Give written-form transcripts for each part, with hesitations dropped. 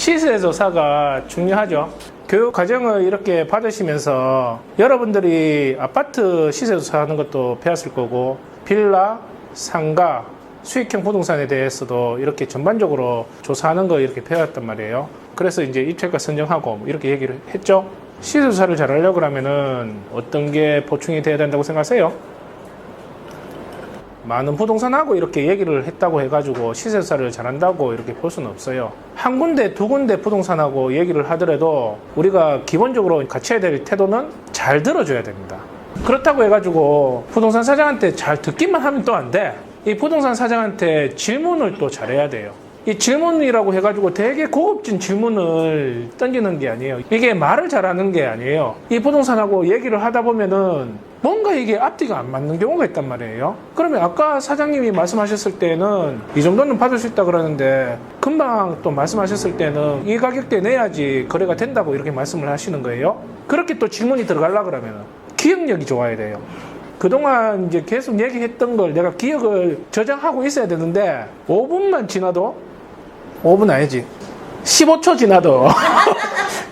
시세조사가 중요하죠. 교육 과정을 이렇게 받으시면서 여러분들이 아파트 시세조사하는 것도 배웠을 거고, 빌라, 상가, 수익형 부동산에 대해서도 이렇게 전반적으로 조사하는 거 이렇게 배웠단 말이에요. 그래서 이제 입찰가 선정하고 이렇게 얘기를 했죠. 시세조사를 잘 하려고 하면은 어떤 게 보충이 돼야 된다고 생각하세요? 많은 부동산하고 이렇게 얘기를 했다고 해가지고 시세조사를 잘한다고 이렇게 볼 수는 없어요. 한 군데, 두 군데 부동산하고 얘기를 하더라도 우리가 기본적으로 갖춰야 될 태도는 잘 들어줘야 됩니다. 그렇다고 해가지고 부동산 사장한테 잘 듣기만 하면 또 안 돼. 이 부동산 사장한테 질문을 또 잘해야 돼요. 이 질문이라고 해가지고 되게 고급진 질문을 던지는 게 아니에요. 이게 말을 잘하는 게 아니에요. 이 부동산하고 얘기를 하다 보면은 뭔가 이게 앞뒤가 안 맞는 경우가 있단 말이에요. 그러면 아까 사장님이 말씀하셨을 때는 이 정도는 받을 수 있다 그러는데 금방 또 말씀하셨을 때는 이 가격대 내야지 거래가 된다고 이렇게 말씀을 하시는 거예요. 그렇게 또 질문이 들어가려고 그러면 기억력이 좋아야 돼요. 그동안 이제 계속 얘기했던 걸 내가 기억을 저장하고 있어야 되는데 5분만 지나도 5분 아니지 15초 지나도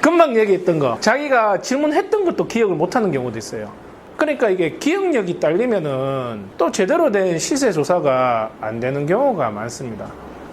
금방 얘기했던 거 자기가 질문했던 것도 기억을 못하는 경우도 있어요. 그러니까 이게 기억력이 딸리면은 또 제대로 된 시세 조사가 안 되는 경우가 많습니다.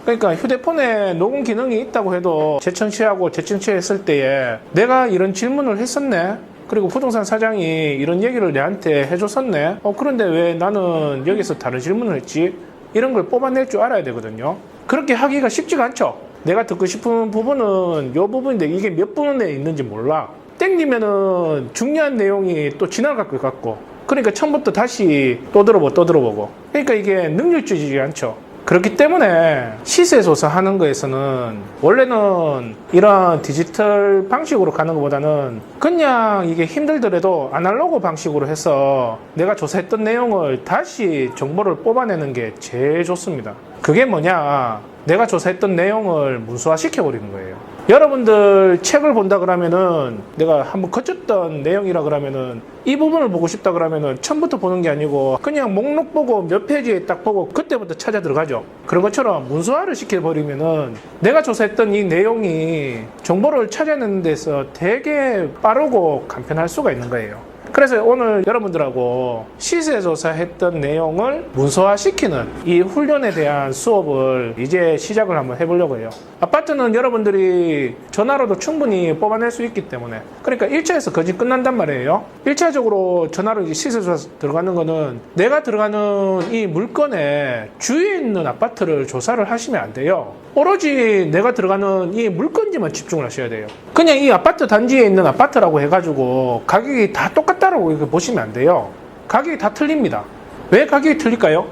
그러니까 휴대폰에 녹음 기능이 있다고 해도 재천취하고 재천취했을 때에 내가 이런 질문을 했었네, 그리고 부동산 사장이 이런 얘기를 내한테 해줬었네, 그런데 왜 나는 여기서 다른 질문을 했지, 이런 걸 뽑아낼 줄 알아야 되거든요. 그렇게 하기가 쉽지가 않죠. 내가 듣고 싶은 부분은 이 부분인데 이게 몇 분에 있는지 몰라. 땡기면은 중요한 내용이 또 지나갈 것 같고, 그러니까 처음부터 다시 또 들어보고 그러니까 이게 능률주의지 않죠. 그렇기 때문에 시세조사 하는 거에서는 원래는 이런 디지털 방식으로 가는 것보다는 그냥 이게 힘들더라도 아날로그 방식으로 해서 내가 조사했던 내용을 다시 정보를 뽑아내는 게 제일 좋습니다. 그게 뭐냐, 내가 조사했던 내용을 문서화시켜 버리는 거예요. 여러분들 책을 본다 그러면은 내가 한번 거쳤던 내용이라 그러면은 이 부분을 보고 싶다 그러면은 처음부터 보는 게 아니고 그냥 목록 보고 몇 페이지에 딱 보고 그때부터 찾아 들어가죠. 그런 것처럼 문서화를 시켜버리면은 내가 조사했던 이 내용이 정보를 찾아내는 데서 되게 빠르고 간편할 수가 있는 거예요. 그래서 오늘 여러분들하고 시세조사했던 내용을 문서화시키는 이 훈련에 대한 수업을 이제 시작을 한번 해보려고 해요. 아파트는 여러분들이 전화로도 충분히 뽑아낼 수 있기 때문에, 그러니까 1차에서 거의 끝난단 말이에요. 1차적으로 전화로 이제 시세조사 들어가는 거는 내가 들어가는 이 물건의 주위에 있는 아파트를 조사를 하시면 안 돼요. 오로지 내가 들어가는 이 물건지만 집중을 하셔야 돼요. 그냥 이 아파트 단지에 있는 아파트라고 해가지고 가격이 다 똑같다라고 이렇게 보시면 안 돼요. 가격이 다 틀립니다. 왜 가격이 틀릴까요?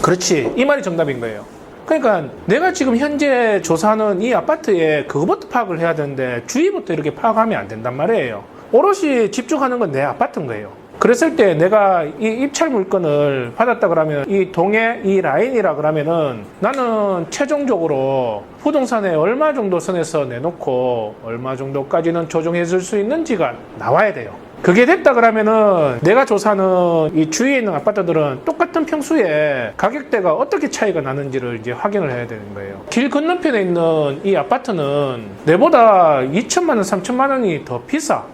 그렇지, 이 말이 정답인 거예요. 그러니까 내가 지금 현재 조사하는 이 아파트에 그거부터 파악을 해야 되는데 주위부터 이렇게 파악하면 안 된단 말이에요. 오롯이 집중하는 건 내 아파트인 거예요. 그랬을 때 내가 이 입찰 물건을 받았다 그러면 이 동의 이 라인이라 그러면은 나는 최종적으로 부동산에 얼마 정도 선에서 내놓고 얼마 정도까지는 조정해 줄 수 있는지가 나와야 돼요. 그게 됐다 그러면은 내가 조사하는 이 주위에 있는 아파트들은 똑같은 평수에 가격대가 어떻게 차이가 나는지를 이제 확인을 해야 되는 거예요. 길 건너편에 있는 이 아파트는 내보다 2천만 원, 3천만 원이 더 비싸.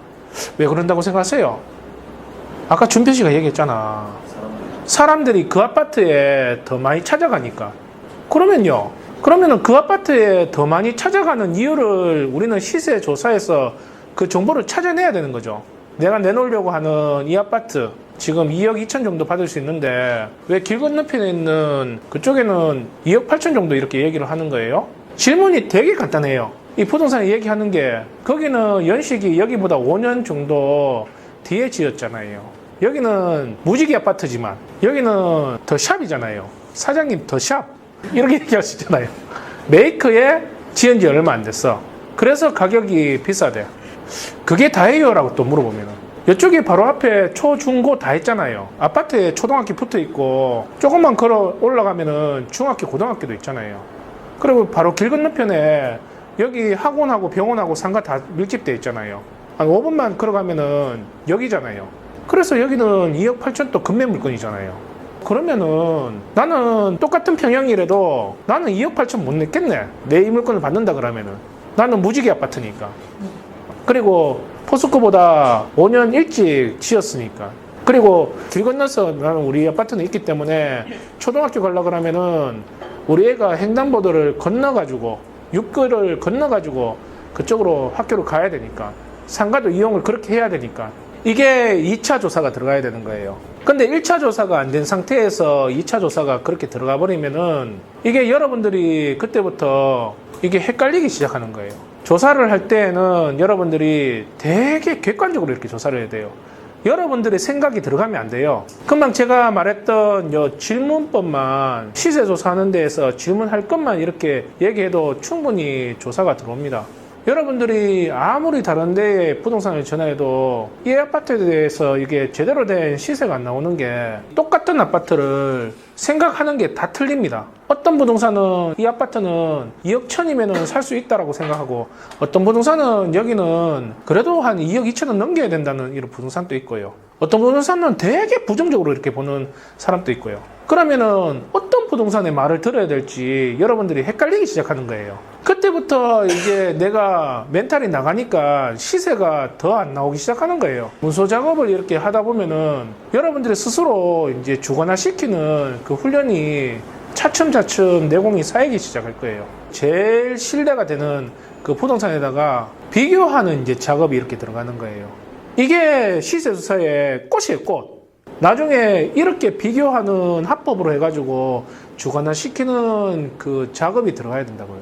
왜 그런다고 생각하세요? 아까 준표 씨가 얘기했잖아. 사람들이 그 아파트에 더 많이 찾아가니까. 그러면은 그 아파트에 더 많이 찾아가는 이유를 우리는 시세 조사에서 그 정보를 찾아내야 되는 거죠. 내가 내놓으려고 하는 이 아파트 지금 2억 2천 정도 받을 수 있는데 왜 길 건너편에 있는 그쪽에는 2억 8천 정도 이렇게 얘기를 하는 거예요? 질문이 되게 간단해요. 이 부동산에 얘기하는 게 거기는 연식이 여기보다 5년 정도 뒤에 지었잖아요. 여기는 무지개 아파트지만 여기는 더 샵이잖아요. 사장님 더 샵 이렇게 얘기할 수 있잖아요. 메이커에 지은 지 얼마 안 됐어. 그래서 가격이 비싸대. 그게 다예요? 라고 또 물어보면 이쪽에 바로 앞에 초, 중, 고 다 있잖아요. 아파트에 초등학교 붙어 있고 조금만 걸어 올라가면은 중학교, 고등학교도 있잖아요. 그리고 바로 길 건너편에 여기 학원하고 병원하고 상가 다 밀집되어 있잖아요. 한 5분만 걸어가면은 여기잖아요. 그래서 여기는 2억 8천 또 금매 물건이잖아요. 그러면은 나는 똑같은 평형이라도 나는 2억 8천 못 냈겠네. 내 이 물건을 받는다 그러면은. 나는 무지개 아파트니까. 그리고 포스코보다 5년 일찍 지었으니까. 그리고 길 건너서 나는 우리 아파트는 있기 때문에 초등학교 가려고 그러면은 우리 애가 횡단보도를 건너가지고 육교를 건너가지고 그쪽으로 학교를 가야 되니까 상가도 이용을 그렇게 해야 되니까 이게 2차 조사가 들어가야 되는 거예요. 근데 1차 조사가 안 된 상태에서 2차 조사가 그렇게 들어가 버리면은 이게 여러분들이 그때부터 이게 헷갈리기 시작하는 거예요. 조사를 할 때에는 여러분들이 되게 객관적으로 이렇게 조사를 해야 돼요. 여러분들의 생각이 들어가면 안 돼요. 금방 제가 말했던 요 질문법만 시세 조사하는 데에서 질문할 것만 이렇게 얘기해도 충분히 조사가 들어옵니다. 여러분들이 아무리 다른 데에 부동산을 전화해도 이 아파트에 대해서 이게 제대로 된 시세가 안 나오는 게 똑같은 아파트를 생각하는 게 다 틀립니다. 어떤 부동산은 이 아파트는 2억 천이면 살 수 있다라고 생각하고 어떤 부동산은 여기는 그래도 한 2억 2천은 넘겨야 된다는 이런 부동산도 있고요. 어떤 부동산은 되게 부정적으로 이렇게 보는 사람도 있고요. 그러면은 어떤 부동산의 말을 들어야 될지 여러분들이 헷갈리기 시작하는 거예요. 그때부터 이제 내가 멘탈이 나가니까 시세가 더 안 나오기 시작하는 거예요. 문서 작업을 이렇게 하다 보면은 여러분들이 스스로 이제 주거나 시키는 그 훈련이 차츰차츰 내공이 쌓이기 시작할 거예요. 제일 신뢰가 되는 그 부동산에다가 비교하는 이제 작업이 이렇게 들어가는 거예요. 이게 시세조사의 꽃이에요, 꽃. 나중에 이렇게 비교하는 합법으로 해가지고 주거나 시키는 그 작업이 들어가야 된다고요.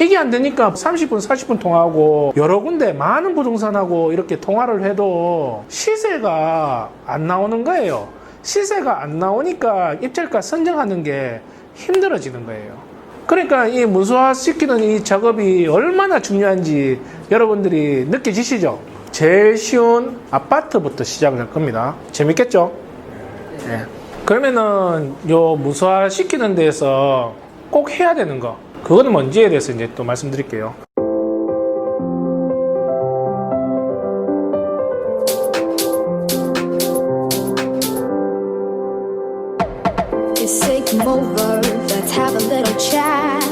이게 안 되니까 30분, 40분 통화하고 여러 군데 많은 부동산하고 이렇게 통화를 해도 시세가 안 나오는 거예요. 시세가 안 나오니까 입찰가 선정하는 게 힘들어지는 거예요. 그러니까 이 문서화 시키는 이 작업이 얼마나 중요한지 여러분들이 느껴지시죠? 제일 쉬운 아파트부터 시작을 할 겁니다. 재밌겠죠? 네. 그러면은 요 문서화 시키는 데에서 꼭 해야 되는 거, 그거는 뭔지에 대해서 이제 또 말씀드릴게요. Say come over, let's have a little chat.